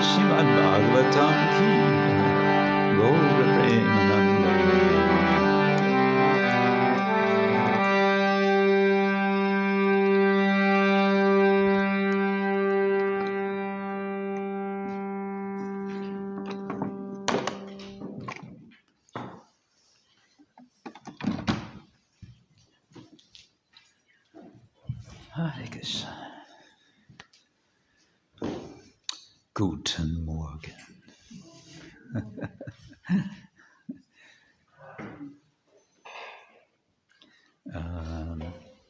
Srimad-Bhagavatam ki Goloka Dhama Hare Krishna. Guten Morgen.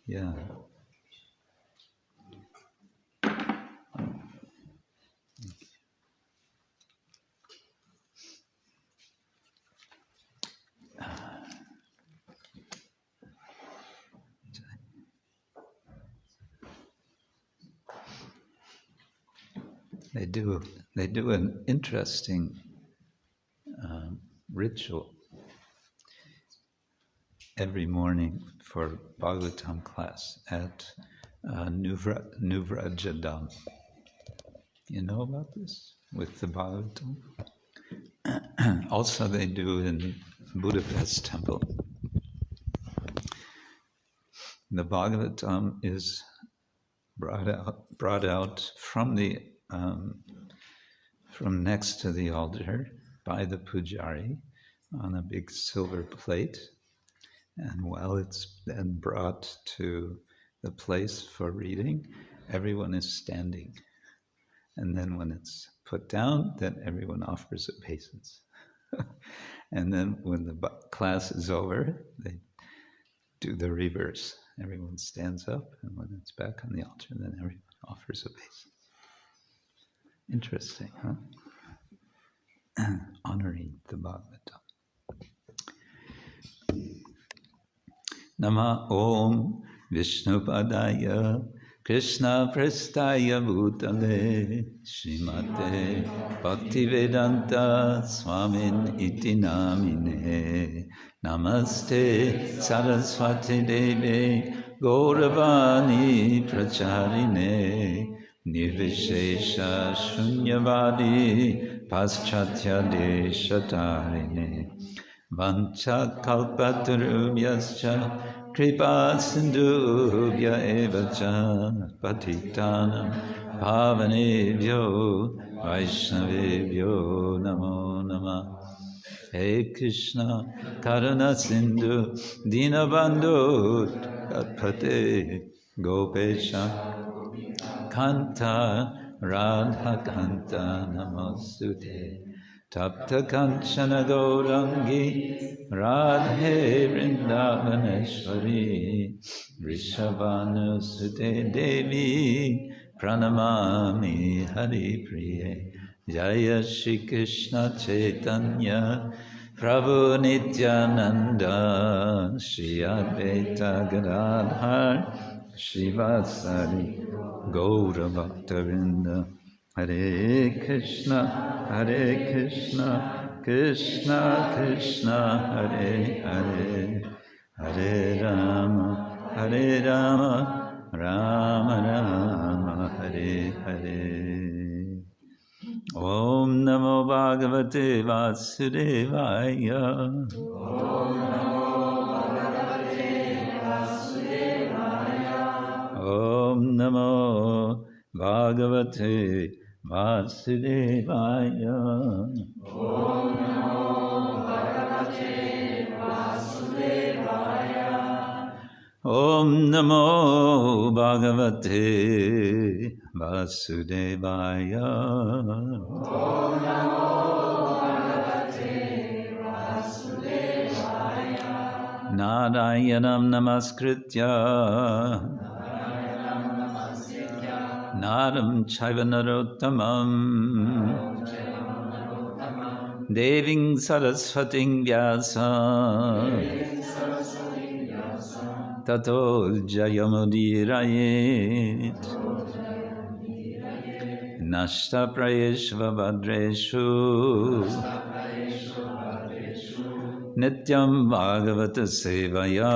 Yeah. They do an interesting ritual every morning for Bhagavatam class at Dhama. You know about this with the Bhagavatam? Also, they do in Budapest temple. The Bhagavatam is brought out from from next to the altar by the pujari on a big silver plate, and while it's then brought to the place for reading, everyone is standing. And then when it's put down, then everyone offers obeisance. And then when the class is over, they do the reverse. Everyone stands up, and when it's back on the altar, then everyone offers obeisance. Interesting, huh? Honoring the Bhagavatam. Nama Om Vishnupadaya Krishna Prestaya Bhutale Srimate Bhaktivedanta Swamin Iti Namine Namaste Saraswati Deve Gauravani Pracharine Nirvishesha Shunyavadi Paschatya Deshatarine Vancha kalpatarubhyascha kripa sindhubhya evacha patitanam pavanebhyo vaishnavebhyo namo namah. Hey Krishna karuna sindhu dinabandhu katpate gopesha kanta radha kanta namostute. Tapta Kanchana Gaurangi Radhe Vrindavaneshwari Vrishabhanusute Devi Pranamami Hari Priye Jaya Shri Krishna Chaitanya Prabhu Nityananda Shri Advaita Gadadhar Shivasari Gaura Bhaktavinda Hare Krishna, Krishna Krishna, Hare Hare, Hare Rama, Rama Rama, Hare Hare. Om Namo Bhagavate Vasudevaya. Om Namo Bhagavate Vasudevaya. Om Namo Bhagavate Vasudevaya. Om Namo Bhagavate Vasudevaya. Om Namo Bhagavate Vasudevaya. Om Namo Bhagavate Vasudevaya. Narayanam Namaskritya Naram Chaiva Narottamam Deving Saraswating Vyasa Tato Jayamudirayet Nashta Prayeshva Vadreshu Nityam Bhagavata Sevaya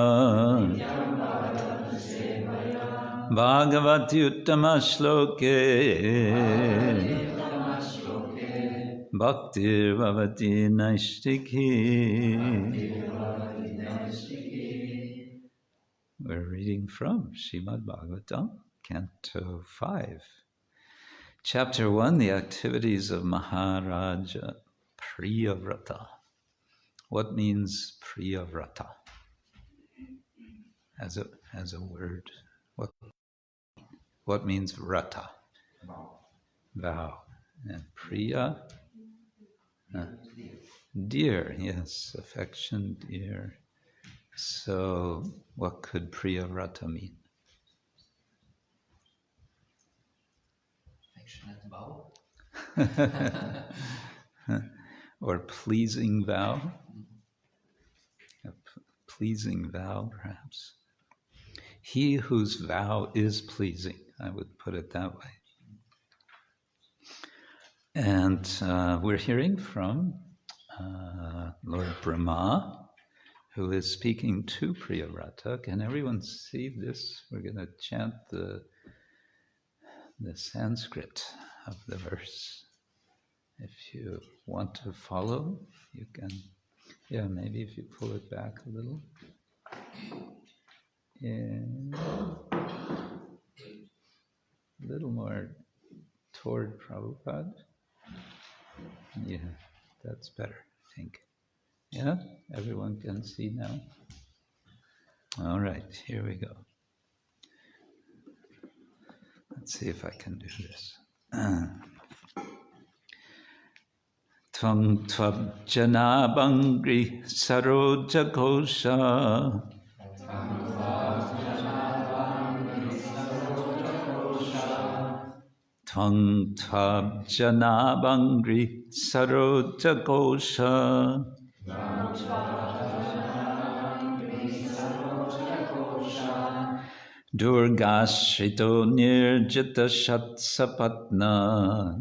Bhagavati Uttama Shloke Bhaktir Bhavati Naishtiki. We're reading from Srimad-Bhagavatam, Canto 5. Chapter 1, the activities of Maharaja Priyavrata. What means Priyavrata as a word? What what means vrata? Vow. And priya? Dear, yes, affection, dear. So what could priya vrata mean? Affectionate vow. Or pleasing vow? A pleasing vow, perhaps. He whose vow is pleasing, I would put it that way. And we're hearing from Lord Brahmā, who is speaking to Priyavrata. Can everyone see this? We're going to chant the Sanskrit of the verse. If you want to follow, you can. Yeah, maybe if you pull it back a little. And a little more toward Prabhupada. Yeah, that's better, I think. Yeah, everyone can see now. All right, here we go. Let's see if I can do this. Tvam abja-nābhāṅghri-saroja-kośa. Tvam abja-nābhāṅghri-saroja-kośa. Durgāśrito nirjita-ṣaṭ-sapatnaḥ.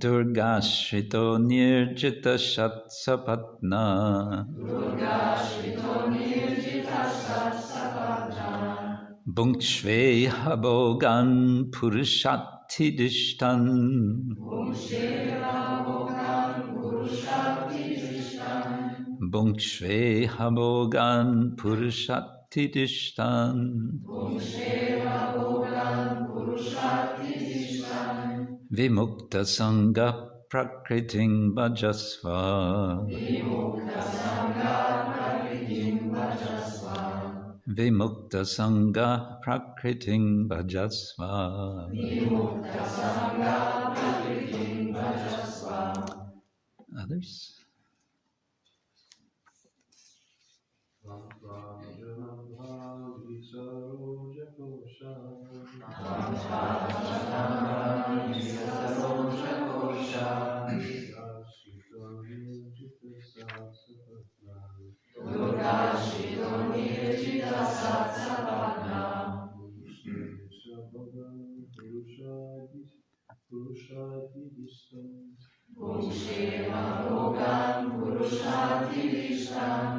Durgāśrito nirjita-ṣaṭ-sapatnaḥ. Bhuṅkṣveha bhogān puruṣātidiṣṭān. Bhuṅkṣveha bhogān puruṣātidiṣṭān. Vimukta-saṅgaḥ prakṛtiṁ bhajasva. Vimukta-saṅgaḥ prakṛtiṁ bhajasva. Others? abja-nābhāṅghri-saroja-kośa. durgāśrito nirjita-ṣaṭ-sapatnaḥ. puruṣātidiṣṭān.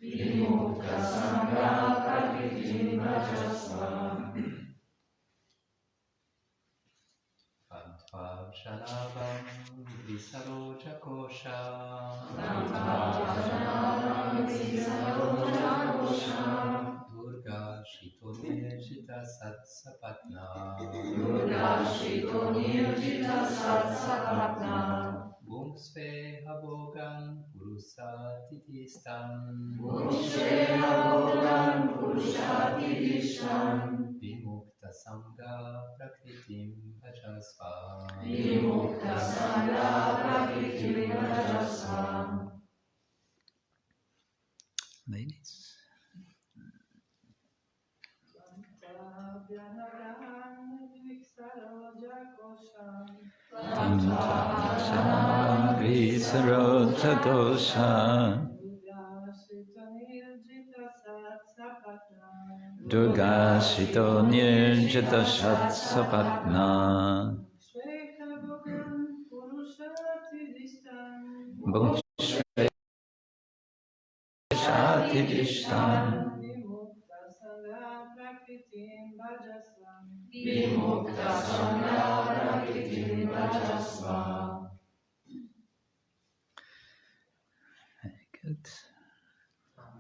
vimukta-saṅgaḥ prakṛtiṁ bhajasva. abja-nābhāṅghri-saroja-kośa. durgāśrito nirjita-ṣaṭ-sapatnaḥ. bhuṅkṣveha bhogān puruṣātidiṣṭān. vimukta-saṅgaḥ prakṛtiṁ bhajasva. Ladies. abja-nābhāṅghri-saroja-kośa. durgāśrito nirjita-ṣaṭ-sapatnaḥ. bhuṅkṣveha vimukta-saṅgaḥ prakṛtiṁ bhajasva. Very good. Tvam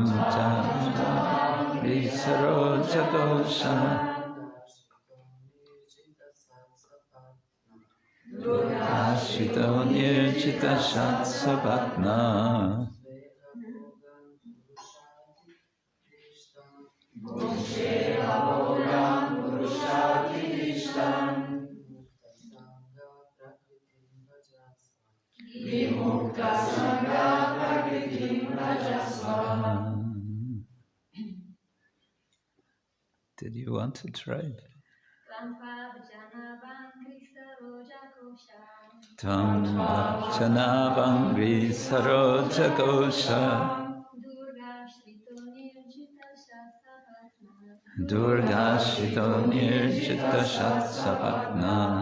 abja-nābhāṅghri-saroja-kośa. durgāśrito nirjita-ṣaṭ-sapatnaḥ. bhuṅkṣveha bhogān puruṣātidiṣṭān vimukta-saṅgaḥ prakṛtim bhajasva. Did you want to try? Tvam abja-nābhāṅghri-saroja-kośa. Durgāśrito nirjita-ṣaṭ-sapatnaḥ.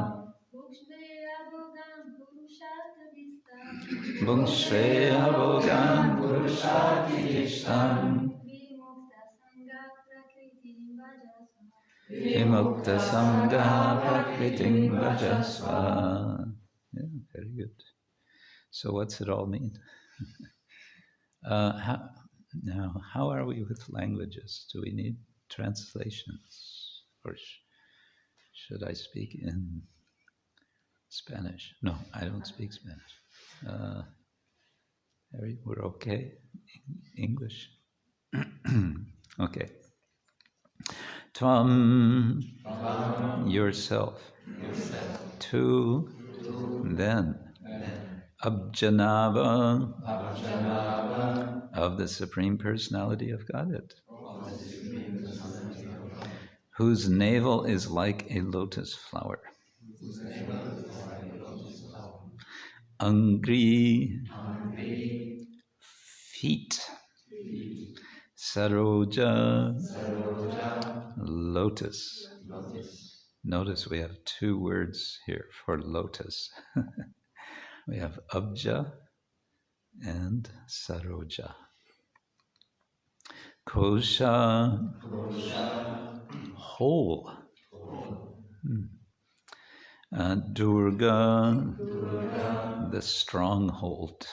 Bhuṅkṣveha bhogān puruṣātidiṣṭān. Vimukta-saṅgaḥ prakṛtim bhajasva. Yeah, very good. So what's it all mean? How are we with languages? Do we need translations? Or should I speak in Spanish? No, I don't speak Spanish. We're okay? English? Okay. Tvam, yourself. Two, then. Abja-nābha, of the Supreme Personality of Godhead, whose navel is like a lotus flower. Aṅghri, feet. Saroja, lotus. Notice we have two words here for lotus. We have abja and saroja. Kośa, whole. Durga, the stronghold.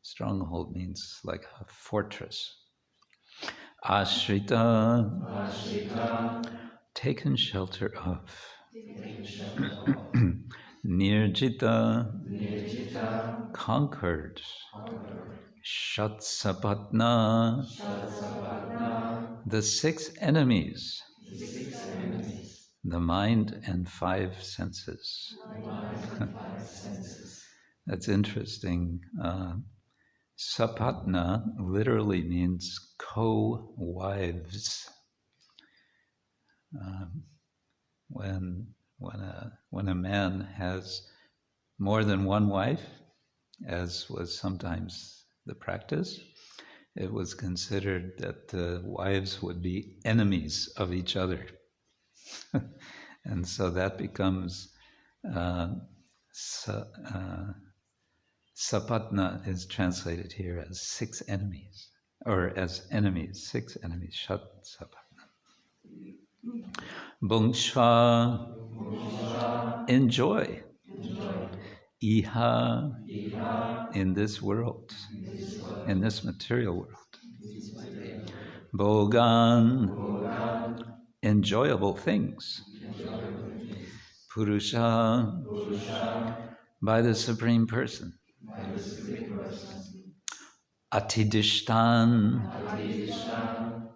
Stronghold means like a fortress. Āśritaḥ, taken shelter of. Nirjita, conquered. Ṣaṭ-sapatnaḥ, the six enemies. The mind and five senses. That's interesting. Sapatnaḥ literally means co-wives. When a man has more than one wife, as was sometimes the practice, it was considered that the wives would be enemies of each other. And so that becomes Sapatnaḥ is translated here as six enemies, or as enemies, six enemies, Ṣaṭ-sapatnaḥ. Bhuṅkṣva, enjoy. Iha, in this world, in this material world. Bhogān, enjoyable things. Puruṣa, by the Supreme Person. Atidiṣṭān,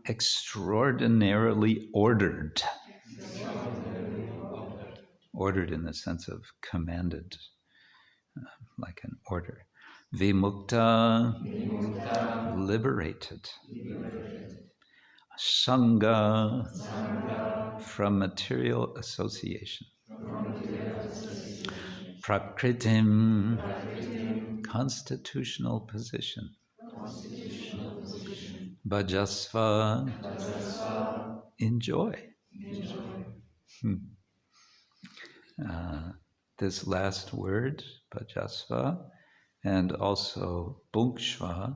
extraordinarily ordered. Ordered in the sense of commanded, like an order. Vimukta, liberated. Saṅgaḥ, from material association. Prakṛtim, constitutional position. Bhajasva, enjoy. This last word, bhajasva, and also bhuṅkṣva,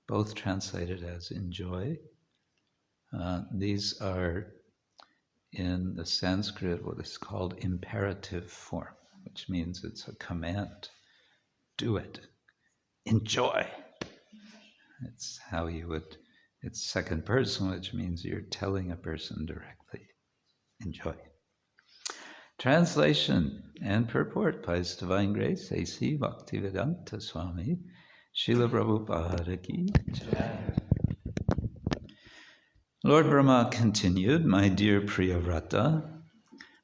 both translated as enjoy. These are in the Sanskrit what is called imperative form, which means it's a command. Do it. Enjoy. It's how you would, it's second person, which means you're telling a person directly. Enjoy. Translation and purport by His Divine Grace A.C. Bhaktivedanta Swami, Srila Prabhupada ki Jai. Lord Brahma continued, my dear Priyavrata,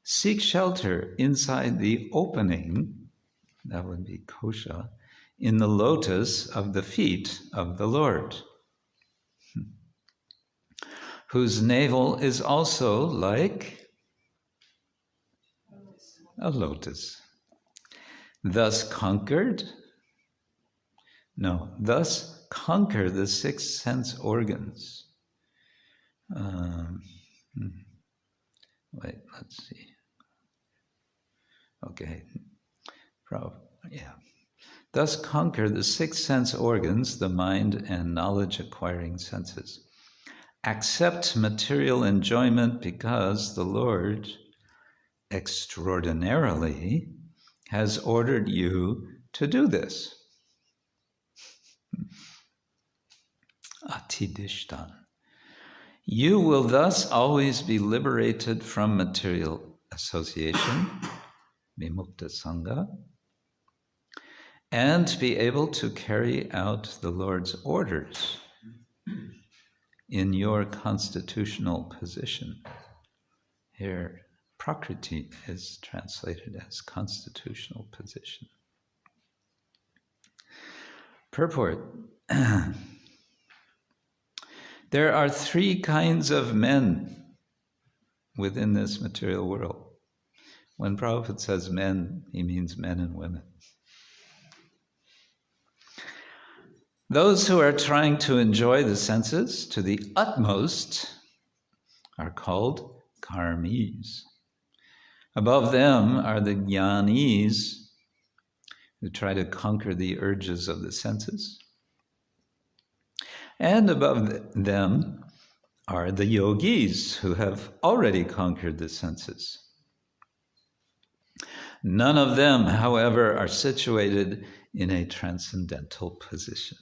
seek shelter inside the opening, that would be kosha, in the lotus of the feet of the Lord, whose navel is also like a lotus. Thus conquer the 6 sense organs. Wait, let's see. Okay. Thus conquer the 6 sense organs, the mind and knowledge-acquiring senses. Accept material enjoyment because the Lord extraordinarily has ordered you to do this. Atidiṣṭān. You will thus always be liberated from material association, vimukta-saṅgaḥ, and be able to carry out the Lord's orders in your constitutional position. Here, prakṛtim is translated as constitutional position. Purport. There are 3 kinds of men within this material world. When Prabhupada says men, he means men and women. Those who are trying to enjoy the senses to the utmost are called karmis. Above them are the jnanis, who try to conquer the urges of the senses. And above them are the yogis, who have already conquered the senses. None of them, however, are situated in a transcendental position.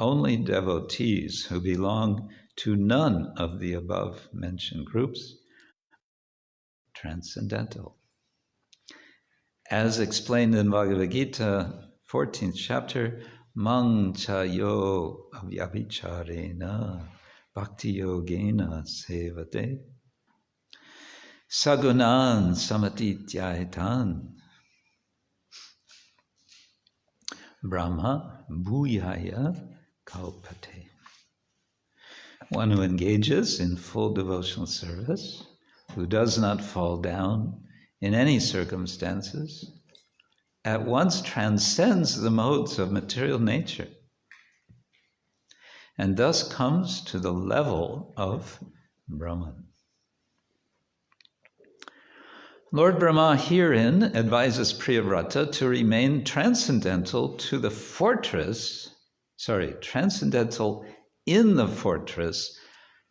Only devotees who belong to none of the above-mentioned groups are transcendental. As explained in Bhagavad Gita, 14th chapter, Mang chayo avyabhicharena bhakti yogena sevate sagunan samatityayetan Brahmā bhūyaya kalpate. One who engages in full devotional service, who does not fall down in any circumstances, at once transcends the modes of material nature and thus comes to the level of Brahman. Lord Brahma herein advises Priyavrata to remain transcendental in the fortress,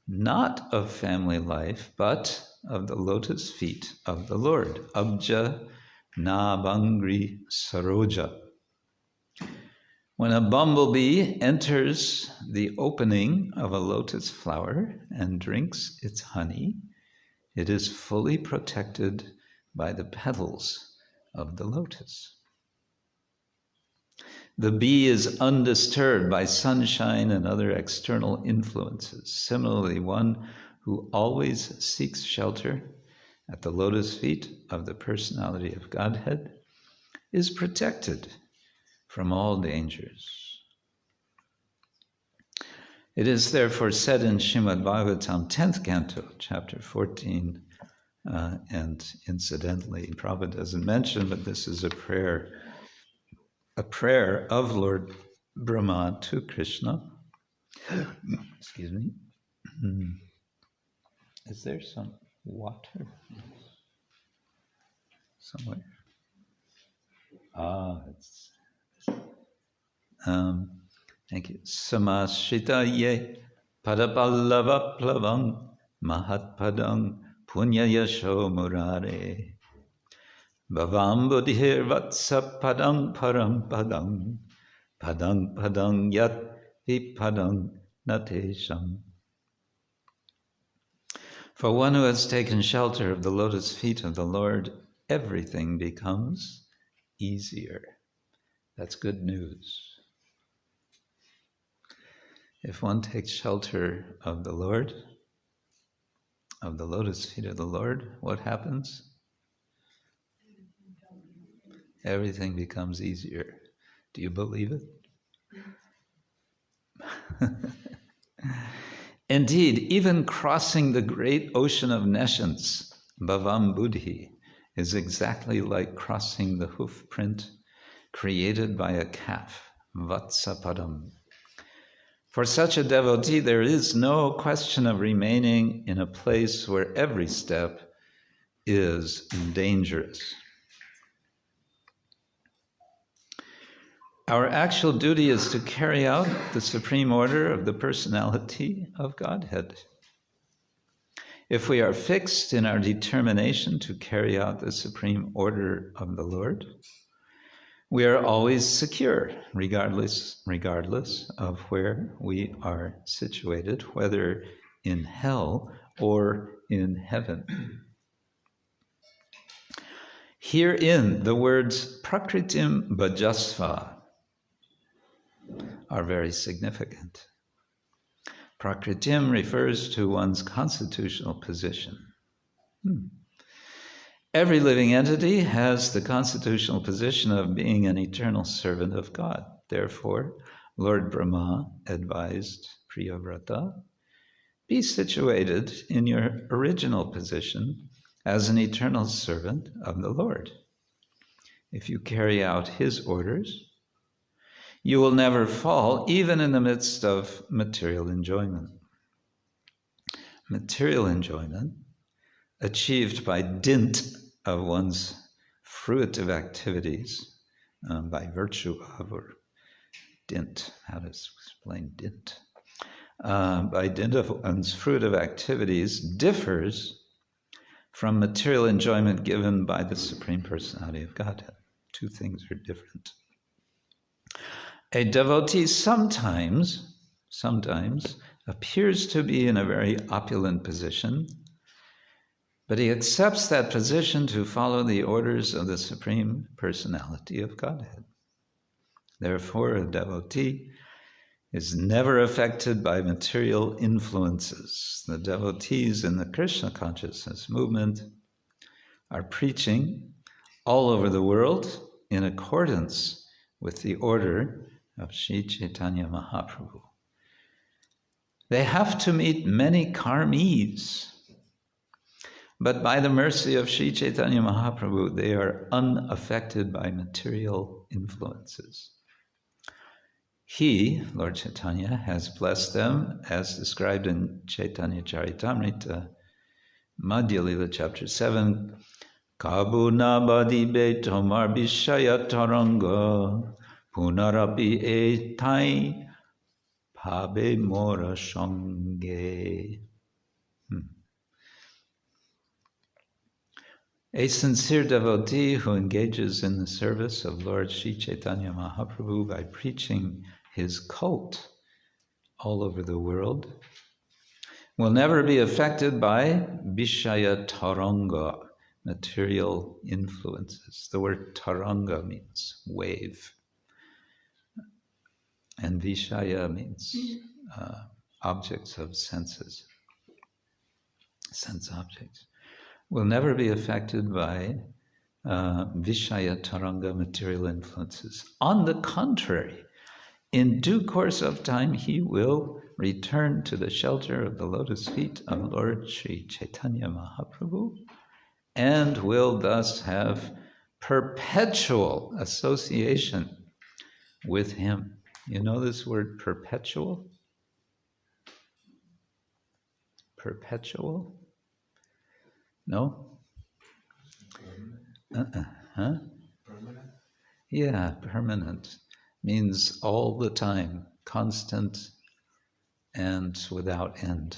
not of family life, but of the lotus feet of the Lord, abja-nābhāṅghri-saroja. When a bumblebee enters the opening of a lotus flower and drinks its honey, it is fully protected by the petals of the lotus. The bee is undisturbed by sunshine and other external influences. Similarly, one who always seeks shelter at the lotus feet of the Personality of Godhead is protected from all dangers. It is therefore said in Srimad-Bhagavatam, 10th canto, chapter 14, and incidentally, Prabhupada doesn't mention, but this is a prayer of Lord Brahma to Krishna. Excuse me. Is there some water somewhere? It's thank you. Samashritaye padapallava plavang mahatpadang punyayasho murare bhavam buddhir vatsa padang param padang yat vipadang natesham. For one who has taken shelter of the lotus feet of the Lord, everything becomes easier. That's good news. If one takes shelter of the Lord, of the lotus feet of the Lord, what happens? Everything becomes easier. Do you believe it? Indeed, even crossing the great ocean of nescience, bhavam buddhi, is exactly like crossing the hoof print created by a calf, vatsapadam. For such a devotee, there is no question of remaining in a place where every step is dangerous. Our actual duty is to carry out the supreme order of the personality of Godhead. If we are fixed in our determination to carry out the supreme order of the Lord, we are always secure, regardless of where we are situated, whether in hell or in heaven. Herein, the words prakṛtim bhajasva are very significant. Prakṛtim refers to one's constitutional position. Every living entity has the constitutional position of being an eternal servant of God. Therefore, Lord Brahmā advised Priyavrata, be situated in your original position as an eternal servant of the Lord. If you carry out his orders, you will never fall, even in the midst of material enjoyment. Material enjoyment, achieved by dint of one's fruitive activities, by virtue of, or dint, how to explain dint? By dint of one's fruitive activities differs from material enjoyment given by the Supreme Personality of Godhead. Two things are different. A devotee sometimes appears to be in a very opulent position, but he accepts that position to follow the orders of the Supreme Personality of Godhead. Therefore, a devotee is never affected by material influences. The devotees in the Krishna consciousness movement are preaching all over the world in accordance with the order of Sri Chaitanya Mahaprabhu. They have to meet many karmis, but by the mercy of Sri Chaitanya Mahaprabhu, they are unaffected by material influences. He, Lord Chaitanya, has blessed them as described in Chaitanya Charitamrita, Madhya Lila, chapter 7, Kabu nabadi be tomar bishaya taranga, punarapi etai pabe mora shange. A sincere devotee who engages in the service of Lord Sri Chaitanya Mahaprabhu by preaching his cult all over the world will never be affected by Vishaya Taranga, material influences. The word Taranga means wave, and Vishaya means objects of senses, sense objects. Will never be affected by Vishaya Taranga, material influences. On the contrary, in due course of time, he will return to the shelter of the lotus feet of Lord Sri Chaitanya Mahaprabhu and will thus have perpetual association with him. You know this word perpetual? Perpetual? No? Huh? Permanent? Yeah, permanent. Means all the time, constant and without end.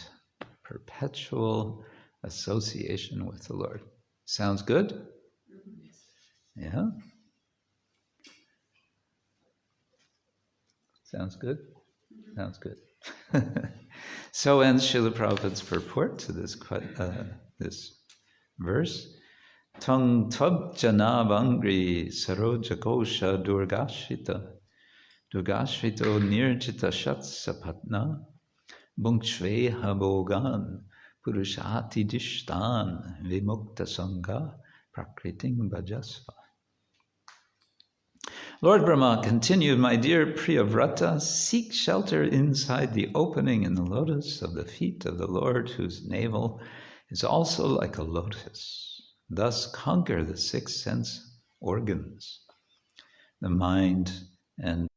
Perpetual association with the Lord. Sounds good? Yeah? Sounds good? Sounds good. So ends Srila Prabhupada's purport to this verse. Tvaṁ abja-nābhāṅghri-saroja-kośa durgāśrito nirjita-ṣaṭ-sapatnaḥ bhuṅkṣveha bhogān puruṣātidiṣṭān vimukta-saṅgaḥ prakṛtiṁ bhajasva. Lord Brahma continued, my dear Priyavrata, seek shelter inside the opening in the lotus of the feet of the Lord, whose navel is also like a lotus. Thus conquer the 6 sense organs, the mind and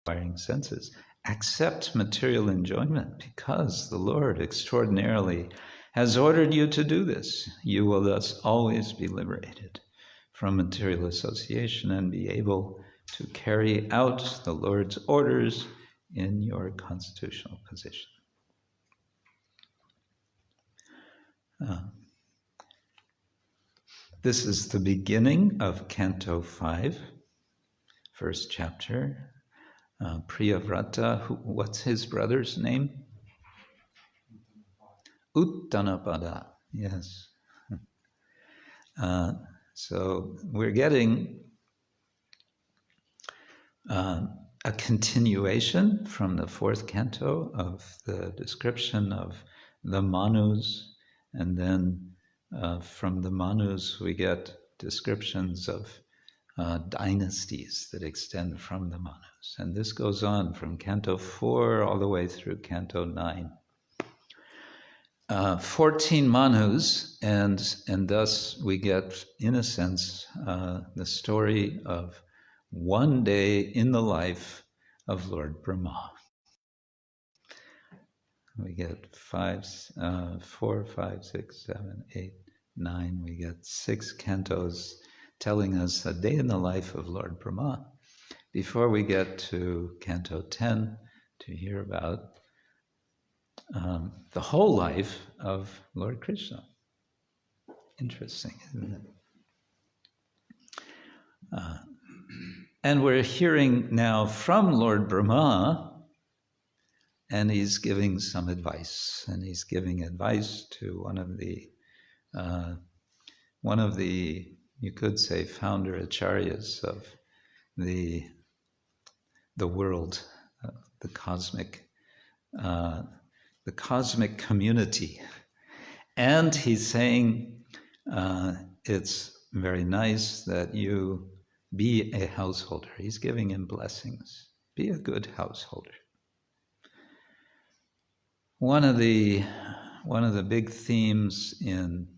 acquiring senses. Accept material enjoyment because the Lord extraordinarily has ordered you to do this. You will thus always be liberated from material association and be able to carry out the Lord's orders in your constitutional position. This is the beginning of Canto 5, first chapter. Priyavrata, what's his brother's name? Uttanapada, yes. So we're getting a continuation from the 4th canto of the description of the Manus, and then from the Manus we get descriptions of dynasties that extend from the Manus. And this goes on from Canto 4 all the way through Canto 9. 14 Manus, and thus we get, in a sense, the story of one day in the life of Lord Brahma. We get 4, 5, 6, 7, 8, 9. We get 6 cantos telling us a day in the life of Lord Brahma, before we get to Canto 10 to hear about the whole life of Lord Krishna. Interesting, isn't it? And we're hearing now from Lord Brahma, and he's giving some advice. And he's giving advice to one of the, you could say, founder acharyas of the world, the cosmic community. And he's saying, it's very nice that you be a householder. He's giving him blessings. Be a good householder. One of the big themes in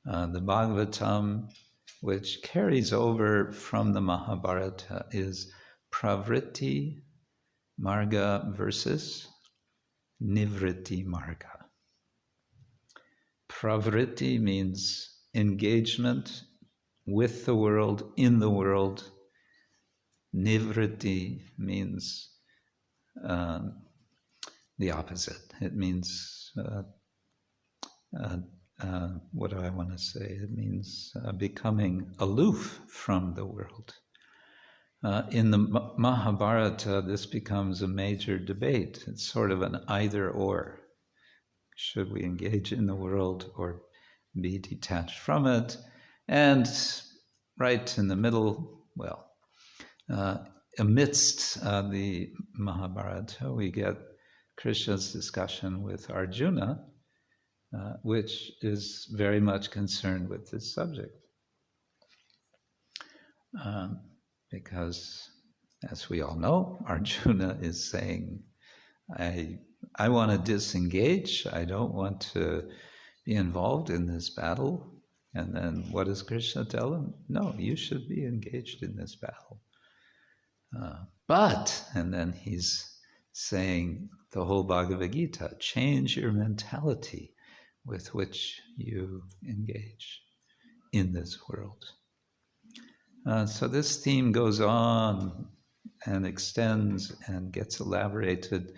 the Bhagavatam, which carries over from the Mahabharata, is pravritti marga versus nivritti marga. Pravritti means engagement with the world, in the world. Nivritti means the opposite. It means, what do I want to say? It means becoming aloof from the world. In the Mahabharata, this becomes a major debate. It's sort of an either or. Should we engage in the world or be detached from it? And right in the middle, well, amidst the Mahabharata, we get Krishna's discussion with Arjuna, which is very much concerned with this subject. Because, as we all know, Arjuna is saying, I want to disengage, I don't want to be involved in this battle. And then what does Krishna tell him? No, you should be engaged in this battle. But, and then he's saying the whole Bhagavad Gita, change your mentality with which you engage in this world. So this theme goes on and extends and gets elaborated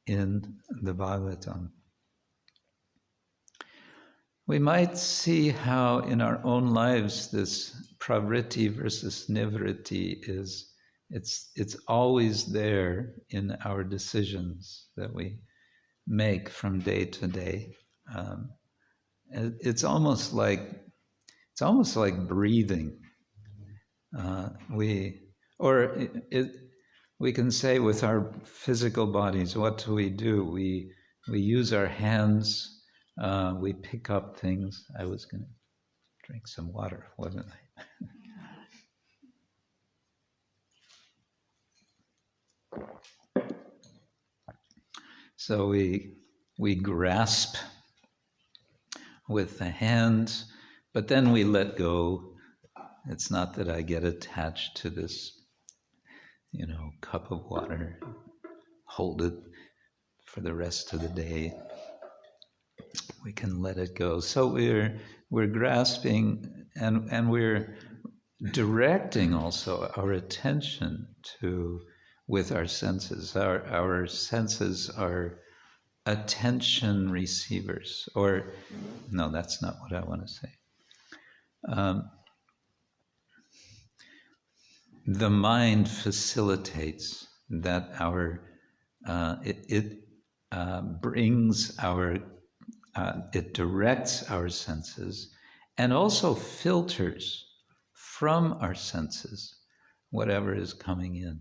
in the Bhagavatam. We might see how in our own lives this pravritti versus nivritti it's always there in our decisions that we make from day to day. It's almost like breathing. We can say with our physical bodies, what do? We use our hands. We pick up things. I was going to drink some water, wasn't I? So we grasp with the hands, but then we let go. It's not that I get attached to this, cup of water, hold it for the rest of the day. We can let it go. So we're grasping and we're directing also our attention with our senses. Our senses are attention receivers, or no, that's not what I want to say. The mind facilitates that it directs our senses and also filters from our senses whatever is coming in.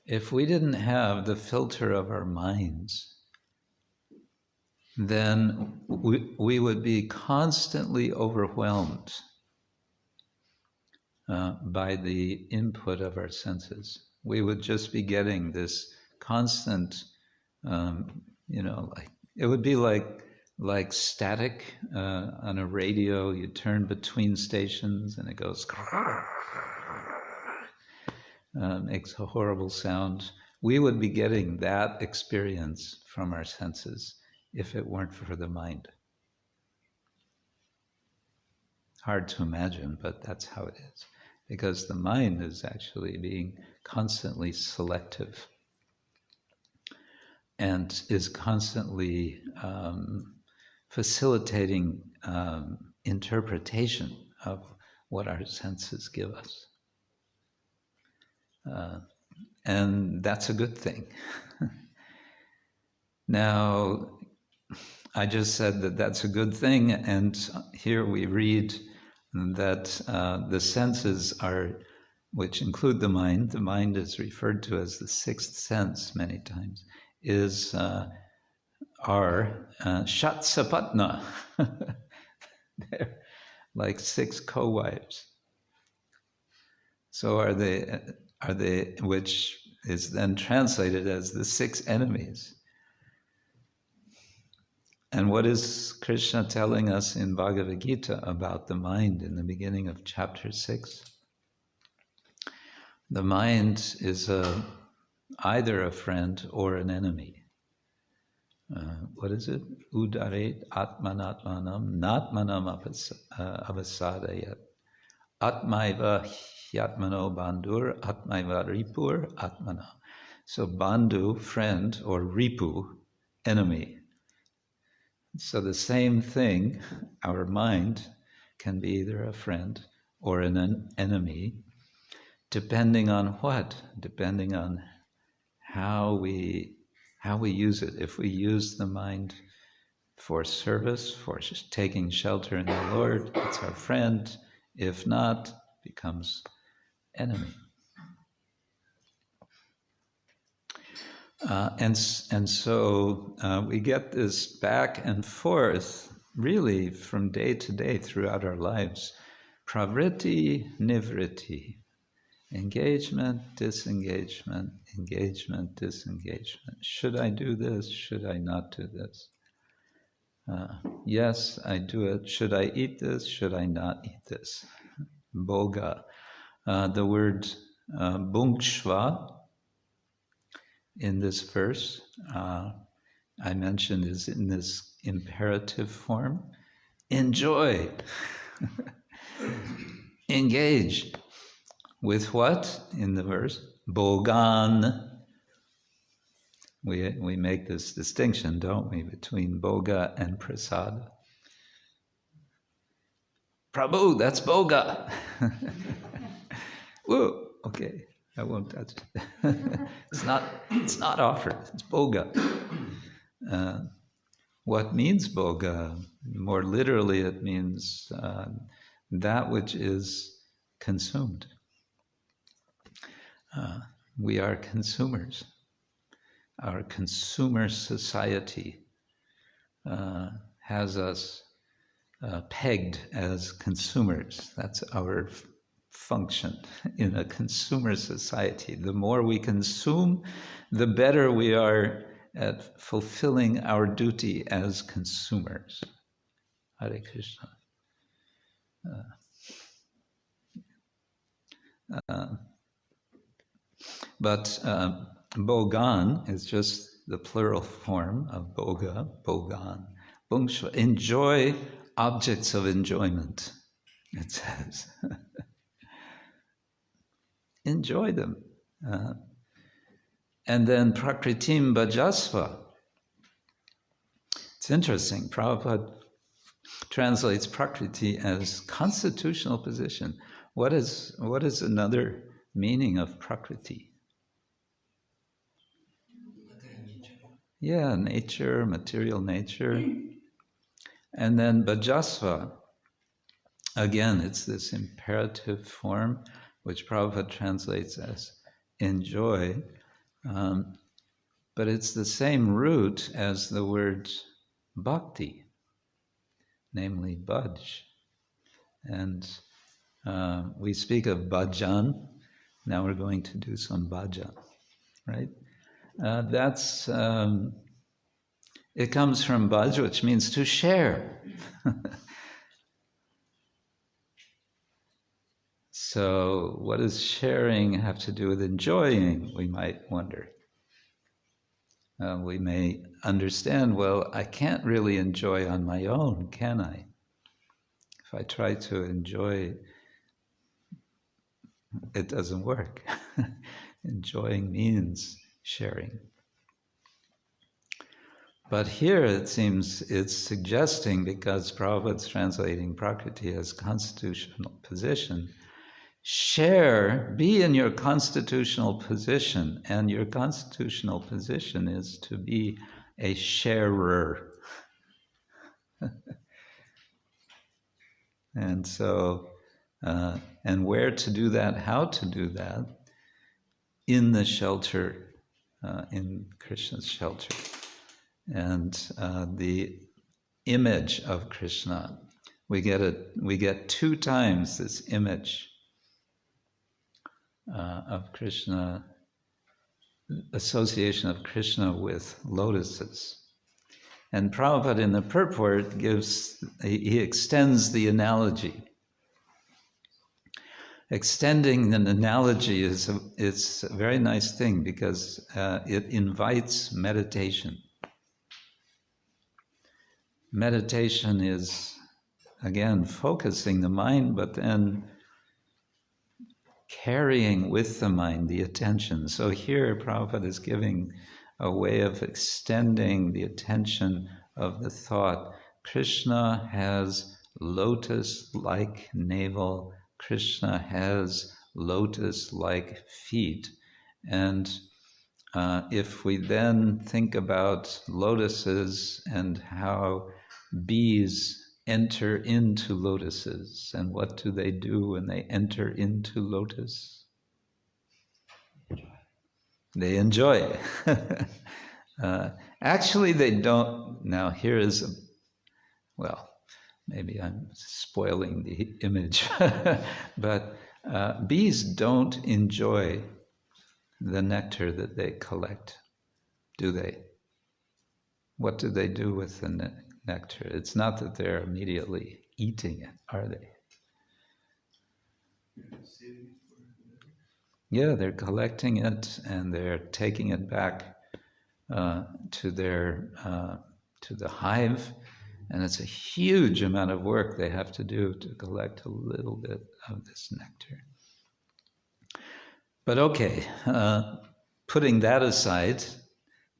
If we didn't have the filter of our minds, then we would be constantly overwhelmed by the input of our senses. We would just be getting this constant, it would be like static on a radio. You turn between stations and it goes, makes a horrible sound. We would be getting that experience from our senses if it weren't for the mind. Hard to imagine, but that's how it is. Because the mind is actually being constantly selective and is constantly facilitating interpretation of what our senses give us. And that's a good thing. Now, I just said that that's a good thing, and here we read that the senses which include the mind is referred to as the sixth sense many times, are āśritaḥ. They're like six co-wives. So are they, which is then translated as the six enemies. And what is Krishna telling us in Bhagavad Gita about the mind in the beginning of chapter 6? The mind is either a friend or an enemy. What is it? Udaret atmanatmanam natmanam avasadayat atmaiva hyatmano bandhur atmaiva ripur atmana. So bandhu, friend, or ripu, enemy. So the same thing, our mind can be either a friend or an enemy, depending on what? Depending on how we use it. If we use the mind for service, for just taking shelter in the Lord, it's our friend. If not, it becomes enemy. And so we get this back and forth, really from day to day throughout our lives. Pravritti, nivritti. Engagement, disengagement, engagement, disengagement. Should I do this? Should I not do this? Yes, I do it. Should I eat this? Should I not eat this? Bhoga. The word bhuṅkṣva in this verse, I mentioned, is in this imperative form. Enjoy. Engage. With what in the verse? Bhogān. We make this distinction, don't we, between bhoga and prasada. Prabhu, that's bhoga. Whoa, okay. I won't touch it. It's not offered. It's bhoga. What means bhoga? More literally, it means that which is consumed. We are consumers. Our consumer society has us pegged as consumers. That's our function in a consumer society. The more we consume, the better we are at fulfilling our duty as consumers. Hare Krishna. But bhogān is just the plural form of bhoga, bhogān. Bhuṅkṣva, enjoy objects of enjoyment, it says. Enjoy them. And then prakṛtim bhajasva. It's interesting. Prabhupada translates prakriti as constitutional position. What is another meaning of prakriti? Yeah, nature, material nature. And then bhajasva, again, it's this imperative form, which Prabhupada translates as enjoy, but it's the same root as the word bhakti, namely bhaj. And we speak of bhajan. Now we're going to do some bhajan, right? It comes from bhaj, which means to share. So what does sharing have to do with enjoying, we might wonder. We may understand, well, I can't really enjoy on my own, can I? If I try to enjoy, it doesn't work. Enjoying means sharing. But here it seems it's suggesting, because Prabhupada's translating prakriti as constitutional position, share, be in your constitutional position, and your constitutional position is to be a sharer. And so, and where to do that, how to do that, in the shelter, in Krishna's shelter. And the image of Krishna, we get 2 times this image of Krishna, association of Krishna with lotuses. And Prabhupada in the purport he extends the analogy. Extending an analogy is a very nice thing, because it invites meditation. Meditation is, again, focusing the mind, but then carrying with the mind the attention. So here Prabhupada is giving a way of extending the attention of the thought. Krishna has lotus-like navel. Krishna has lotus-like feet. And if we then think about lotuses and how bees enter into lotuses, and what do they do when they enter into lotus? They enjoy. Actually, they don't. Now, here is, well, maybe I'm spoiling the image, but bees don't enjoy the nectar that they collect, do they? What do they do with the nectar? It's not that they're immediately eating it, are they? Yeah, they're collecting it and they're taking it back to the hive, and it's a huge amount of work they have to do to collect a little bit of this nectar. But okay, putting that aside,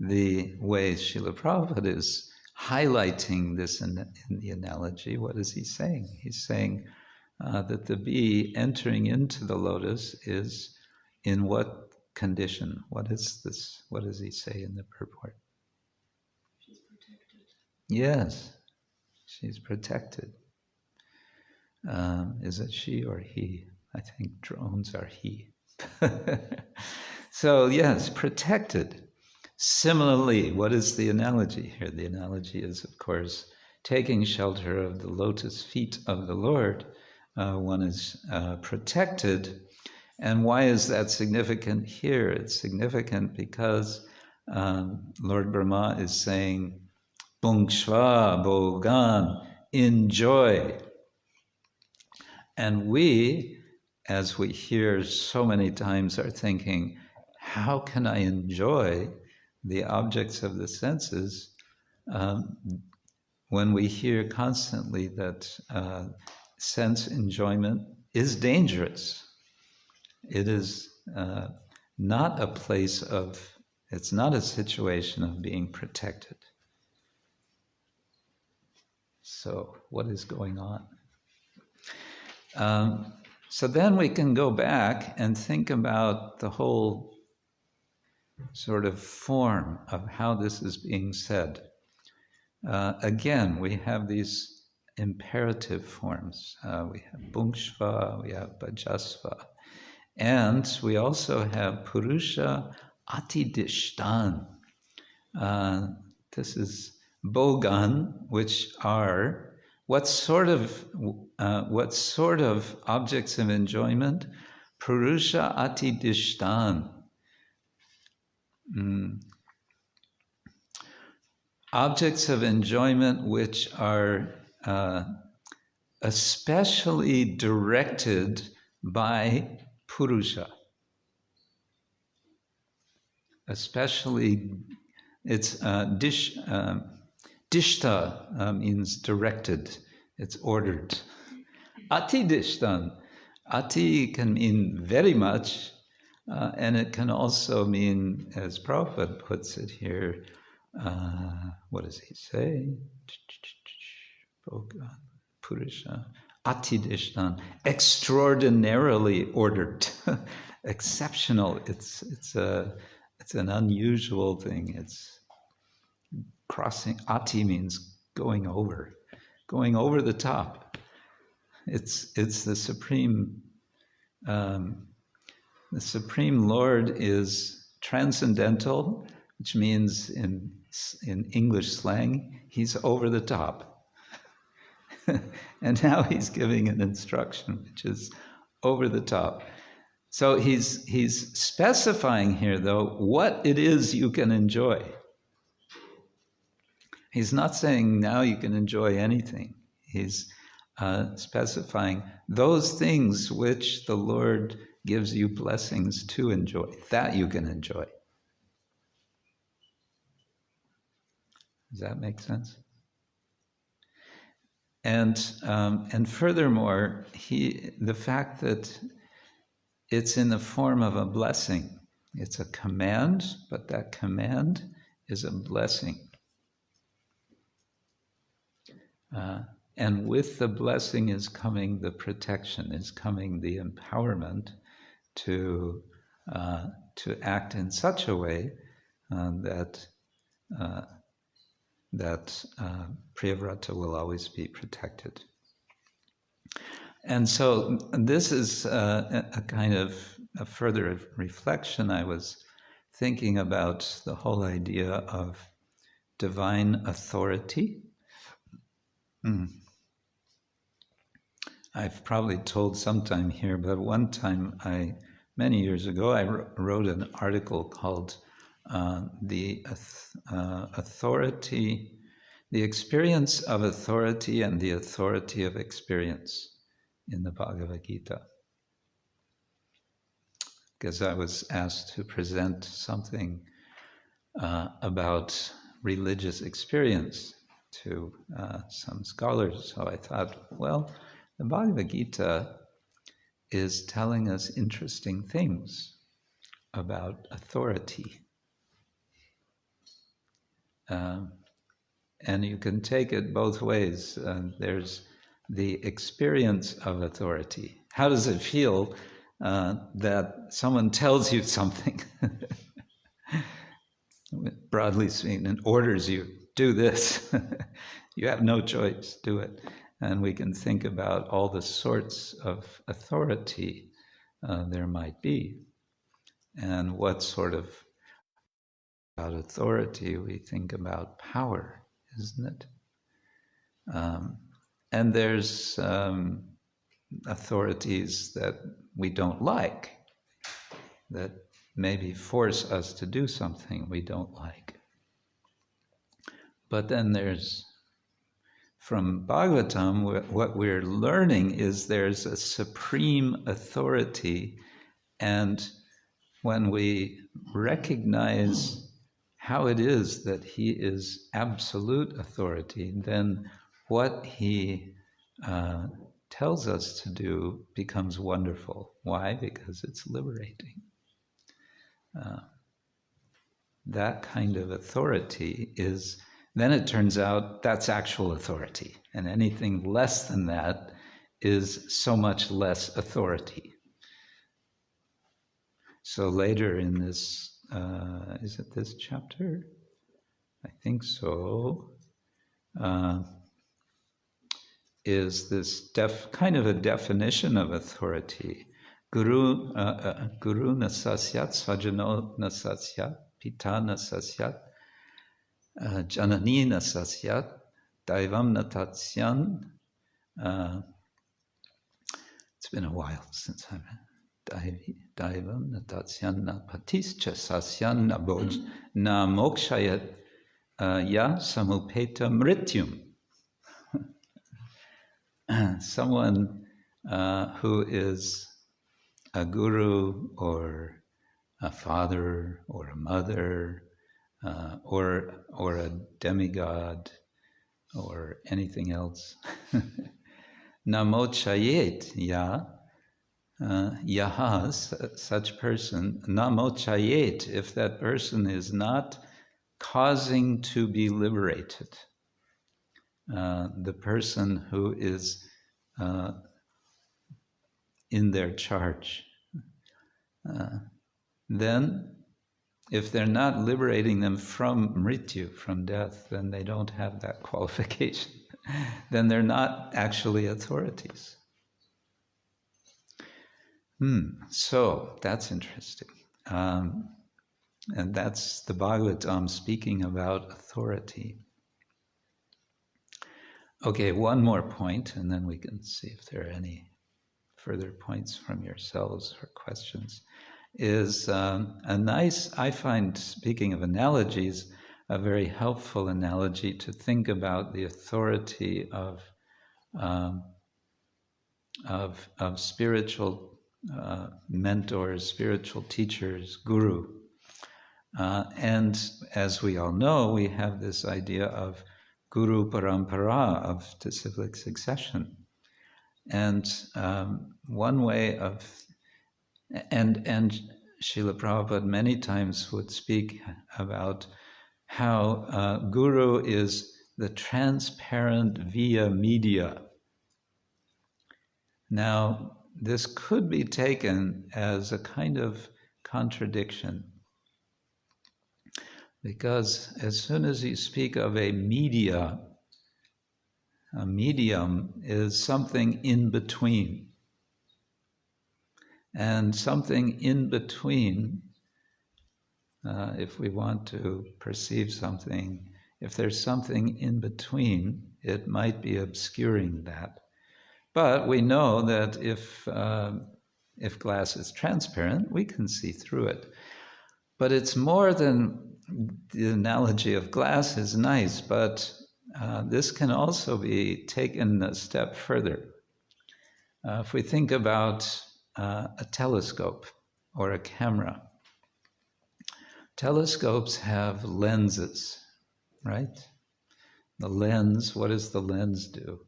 the way Srila Prabhupada is highlighting this in the analogy, what is he saying? He's saying that the bee entering into the lotus is in what condition? What is this? What does he say in the purport? She's protected. Yes, she's protected. Is it she or he? I think drones are he. So yes, protected. Similarly, what is the analogy here? The analogy is, of course, taking shelter of the lotus feet of the Lord. One is protected. And why is that significant here? It's significant because Lord Brahma is saying, bhuṅkṣva, bhogān, enjoy. And we, as we hear so many times, are thinking, how can I enjoy the objects of the senses when we hear constantly that sense enjoyment is dangerous? It is not a place of, it's not a situation of being protected. So what is going on? So then we can go back and think about the whole sort of form of how this is being said. Again, we have these imperative forms. We have bhuṅkṣva, we have bhajasva, and we also have puruṣa atidiṣṭān. This is bhogān, which are what sort of objects of enjoyment? Puruṣātidiṣṭān. Objects of enjoyment which are especially directed by puruṣa. Especially, it's diṣṭha means directed, it's ordered. Atidiṣṭān. Ati can mean very much, and it can also mean, as Prabhupada puts it here, what does he say? Bhogān, puruṣa, atidiṣṭān, extraordinarily ordered, exceptional. It's an unusual thing. It's crossing. Ati means going over the top. It's the Supreme. The Supreme Lord is transcendental, which means in English slang, he's over the top. And now he's giving an instruction which is over the top. So he's specifying here, though, what it is you can enjoy. He's not saying now you can enjoy anything. He's specifying those things which the Lord gives you blessings to enjoy, that you can enjoy. Does that make sense? And furthermore, the fact that it's in the form of a blessing. It's a command, but that command is a blessing. And with the blessing is coming the protection, is coming the empowerment to act in such a way that Priyavrata will always be protected. And so this is a kind of a further reflection. I was thinking about the whole idea of divine authority. I've probably told sometime here, but one time many years ago, I wrote an article called the experience of authority and the authority of experience in the Bhagavad Gita. Because I was asked to present something about religious experience to some scholars. So I thought, well, the Bhagavad Gita is telling us interesting things about authority. And you can take it both ways. There's the experience of authority. How does it feel that someone tells you something, broadly speaking, and orders you, do this. You have no choice, do it. And we can think about all the sorts of authority there might be, and what sort of about authority we think about power, isn't it? And there's authorities that we don't like, that maybe force us to do something we don't like. But then there's, from Bhagavatam, what we're learning is there's a supreme authority, and when we recognize how it is that he is absolute authority, then what he tells us to do becomes wonderful. Why? Because it's liberating. That kind of authority is, then it turns out that's actual authority, and anything less than that is so much less authority. So later in this, is it this chapter? I think so. Is this kind of a definition of authority? Guru nasasyat, svajano nasasyat, pita nasasyat, janani nasasyat, daivam natatsyan. It's been a while since I've been. Daivam natatsyan na patischa sasyan na mokshayat ya samupeta mrityum. Someone who is a guru or a father or a mother or a demigod or anything else. Namochayet ya yaha, such person, namochayet, if that person is not causing to be liberated. The person who is in their charge. Then, if they're not liberating them from mrityu, from death, then they don't have that qualification. Then they're not actually authorities. So, that's interesting. And that's the Bhagavatam speaking about authority. Okay, one more point, and then we can see if there are any further points from yourselves or questions. Is a nice, I find, speaking of analogies, a very helpful analogy to think about the authority of spiritual mentors, spiritual teachers, guru. And as we all know, we have this idea of guru parampara, of disciplic succession. And one way of, and Srila Prabhupada many times would speak about how guru is the transparent via media. Now, this could be taken as a kind of contradiction, because as soon as you speak of a media, a medium is something in between. And something in between, if we want to perceive something, if there's something in between, it might be obscuring that. But we know that if glass is transparent, we can see through it. But it's more than, the analogy of glass is nice, but this can also be taken a step further. If we think about a telescope or a camera, telescopes have lenses, right? The lens, what does the lens do?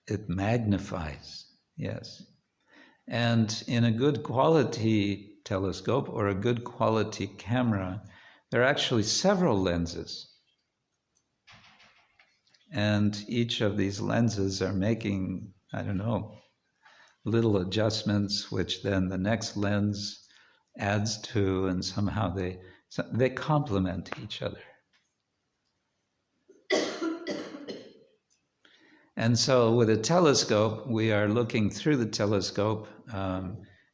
It magnifies, yes. And in a good quality telescope or a good quality camera, there are actually several lenses. And each of these lenses are making, I don't know, little adjustments, which then the next lens adds to, and somehow they complement each other. And so with a telescope, we are looking through the telescope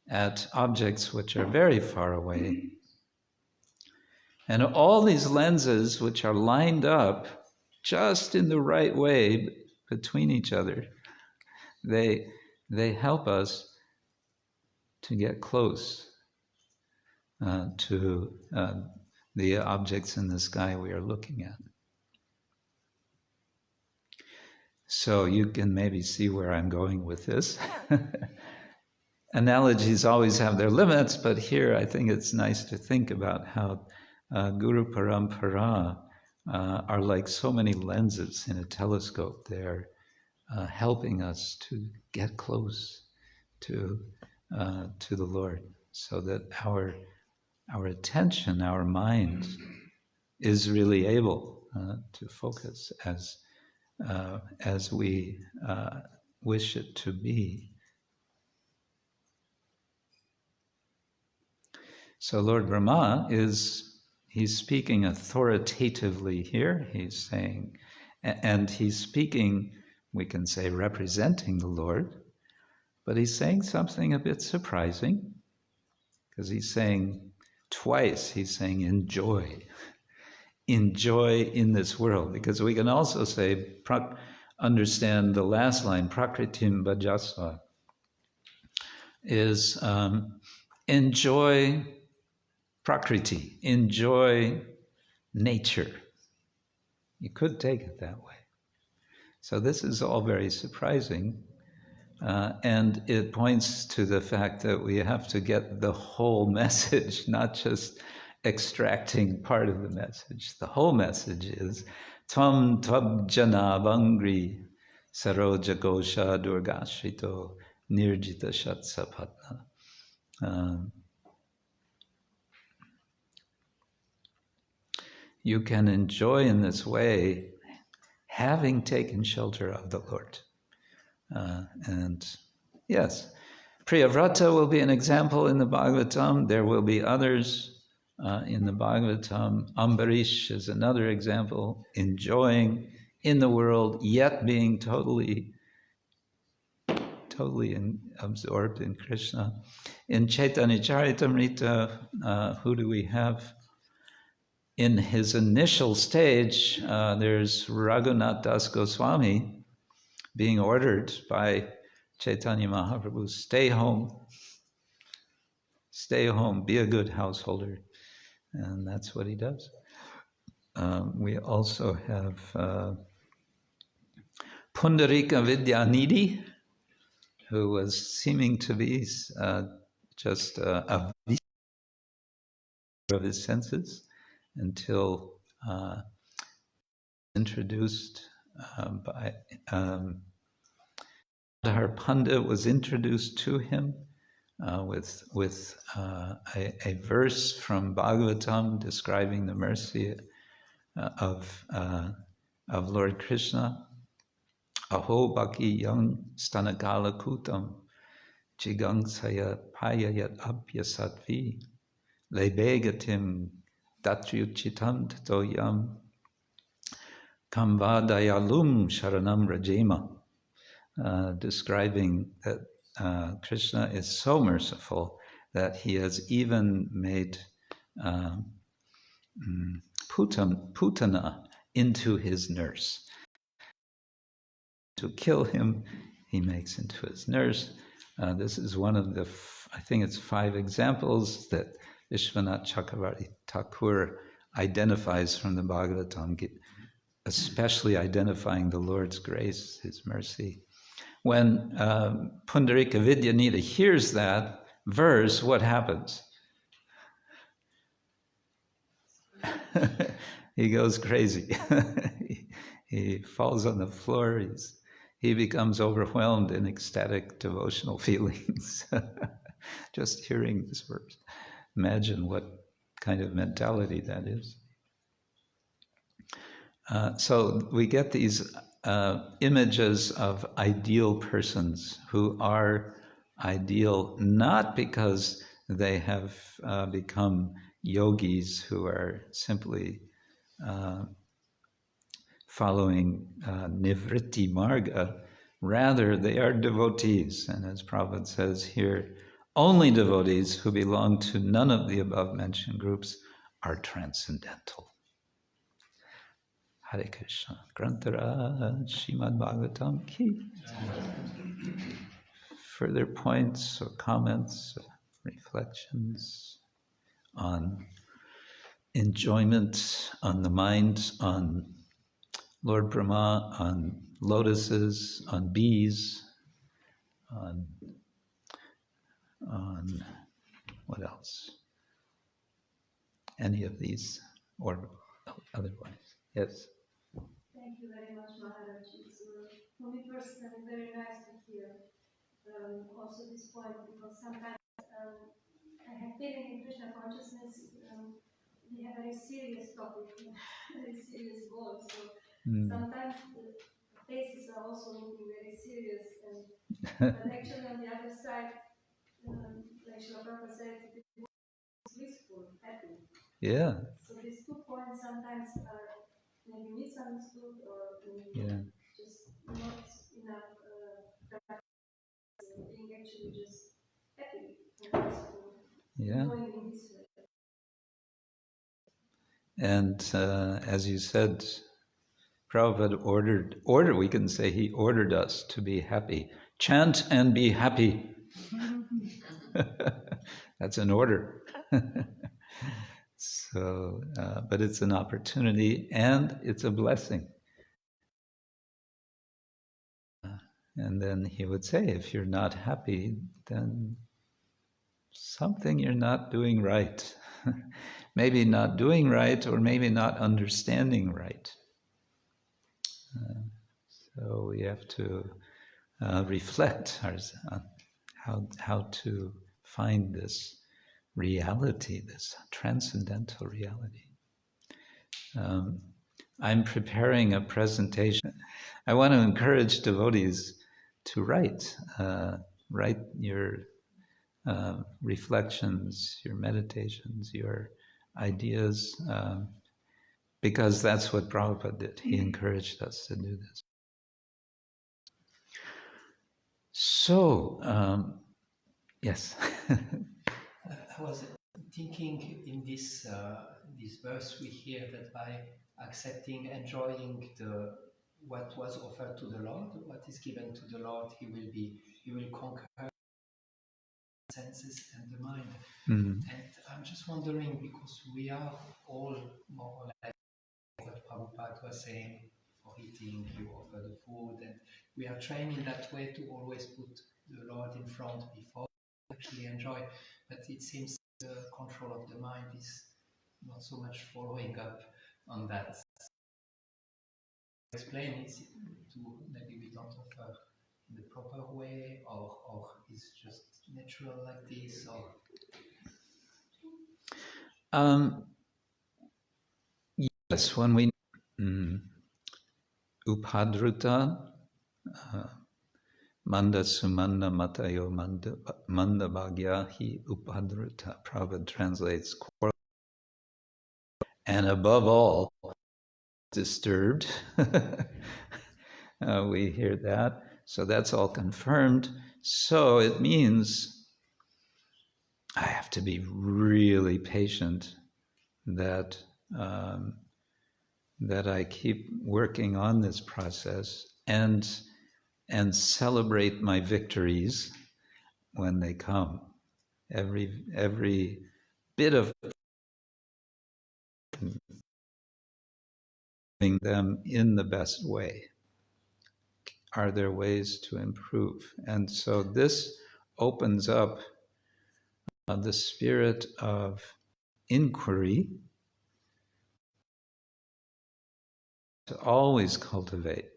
at objects which are very far away. And all these lenses, which are lined up just in the right way between each other, they help us to get close to the objects in the sky we are looking at. So you can maybe see where I'm going with this. Analogies always have their limits, but here I think it's nice to think about how Guru Parampara are like so many lenses in a telescope. They're helping us to get close to the Lord, so that our attention, our mind, is really able to focus as we wish it to be. So Lord Brahma he's speaking authoritatively here. He's saying, and he's speaking, we can say, representing the Lord, but he's saying something a bit surprising, because he's saying twice, he's saying enjoy in this world, because we can also say, understand the last line, prakṛtim bhajasva, is enjoy prakriti, enjoy nature. You could take it that way. So this is all very surprising, and it points to the fact that we have to get the whole message, not just extracting part of the message. The whole message is tvam abja-nābhāṅghri-saroja-kośa durgāśrito nirjita-ṣaṭ-sapatnaḥ. You can enjoy in this way having taken shelter of the Lord. And yes, Priyavrata will be an example in the Bhagavatam. There will be others in the Bhagavatam. Ambarish is another example, enjoying in the world, yet being totally absorbed in Krishna. In Chaitanya Charitamrita, who do we have? In his initial stage, there's Raghunath Das Goswami being ordered by Chaitanya Mahaprabhu, stay home, be a good householder. And that's what he does. We also have Pundarika Vidyanidhi, who was seeming to be just a of his senses, until introduced by Madhar Pandit was introduced to him with a verse from Bhagavatam describing the mercy of Lord Krishna. Aho bhaki yang stanakala kutam jigangsaya payayat abhyasatvi lebegatim datyuchitam tatoyam kamvadayalum sharanam rajema, describing that Krishna is so merciful that he has even made Putana into his nurse. To kill him, he makes into his nurse. This is one of the, I think it's 5 examples that Vishwanath Chakravarti Thakur identifies from the Bhagavatam, especially identifying the Lord's grace, His mercy. When Pundarika Vidyanidhi hears that verse, what happens? He goes crazy. He falls on the floor. He becomes overwhelmed in ecstatic devotional feelings. Just hearing this verse. Imagine what kind of mentality that is. So we get these images of ideal persons who are ideal not because they have become yogis who are simply following nivritti marga. Rather, they are devotees. And as Prabhupada says here, only devotees who belong to none of the above-mentioned groups are transcendental. Hare Krishna. Grantaraj, Srimad-Bhagavatam ki. Further points or comments, or reflections on enjoyment, on the mind, on Lord Brahma, on lotuses, on bees, on what else? Any of these or otherwise? Yes. Thank you very much, Maharaj. It's for me personally very nice to hear also this point, because sometimes I have feeling in Krishna consciousness we have a very serious topic, very serious goal. So sometimes the faces are also looking very serious, but actually on the other side, like Srila Prabhupada said, it is blissful, happy. Yeah. So these 2 points sometimes are maybe misunderstood or maybe just not enough being actually just happy and blissful, going in this way. And as you said, Prabhupada we can say he ordered us to be happy. Chant and be happy. That's an order. So, but it's an opportunity and it's a blessing. And then he would say, if you're not happy, then something you're not doing right. Maybe not doing right, or maybe not understanding right. So we have to reflect on how to find this reality, this transcendental reality. I'm preparing a presentation. I want to encourage devotees to write your reflections, your meditations, your ideas, because that's what Prabhupada did. He encouraged us to do this. So, yes. I was thinking in this verse we hear that by accepting, enjoying what was offered to the Lord, what is given to the Lord, he will conquer the senses and the mind. And I'm just wondering, because we are all more or less what Prabhupada was saying, for eating, you offer the food, and we are trained in that way to always put the Lord in front before we actually enjoy. But it seems the control of the mind is not so much following up on that. Explain it to maybe we don't offer in the proper way, or it's just natural like this, or yes, when we upadruta manda sumanda matayo manda bhagya hi upadruta. Prabhupada translates, and above all, disturbed. We hear that. So that's all confirmed. So it means I have to be really patient that that I keep working on this process and celebrate my victories when they come. Every bit of doing them in the best way. Are there ways to improve? And so this opens up the spirit of inquiry to always cultivate,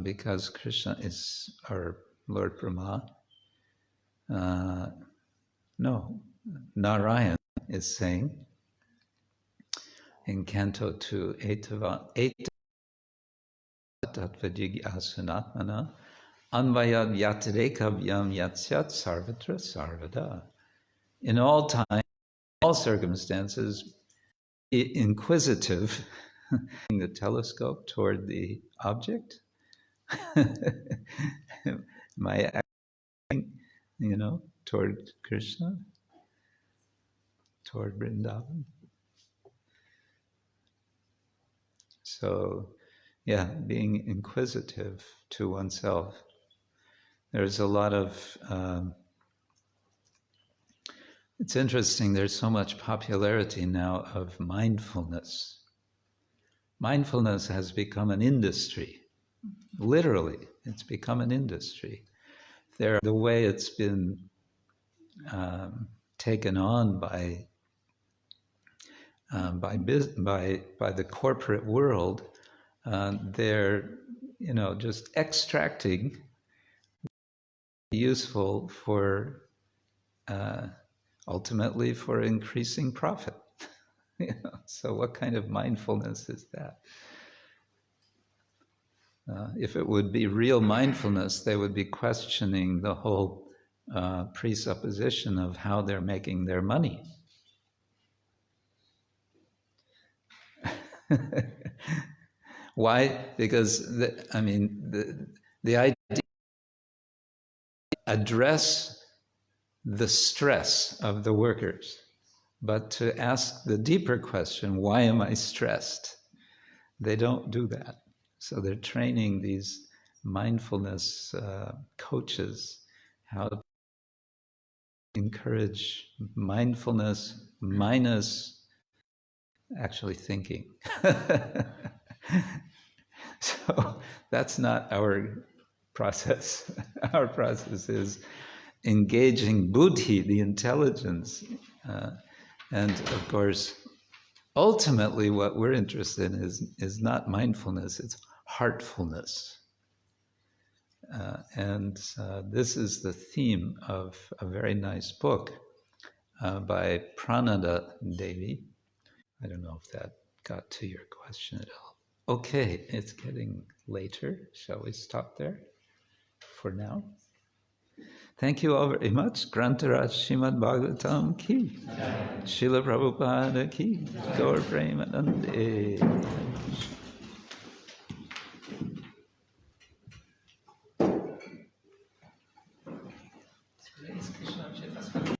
because Krishna is, or Lord Brahma, no, Narayan is saying, in Canto 2, Tattva-jigyasunatmana anvayad yatirekavyam yatsyat sarvatra sarvada. In all time, all circumstances, inquisitive, the telescope toward the object. My acting, toward Krishna, toward Vrindavan. So, yeah, being inquisitive to oneself. There's a lot of, it's interesting, there's so much popularity now of mindfulness. Mindfulness has become an industry. Literally, it's become an industry. The way it's been taken on by the corporate world, they're just extracting useful for ultimately for increasing profit. So what kind of mindfulness is that? If it would be real mindfulness, they would be questioning the whole presupposition of how they're making their money. Why? Because the idea address the stress of the workers, but to ask the deeper question, why am I stressed? They don't do that. So they're training these mindfulness coaches how to encourage mindfulness minus actually thinking. So that's not our process. Our process is engaging buddhi, the intelligence. And of course, ultimately what we're interested in is not mindfulness, it's heartfulness. And this is the theme of a very nice book by Pranada Devi. I don't know if that got to your question at all. Okay, it's getting later. Shall we stop there for now? Thank you all very much. Grantaraj Srimad-Bhagavatam ki. Srila Prabhupada ki. Gaur Premanande.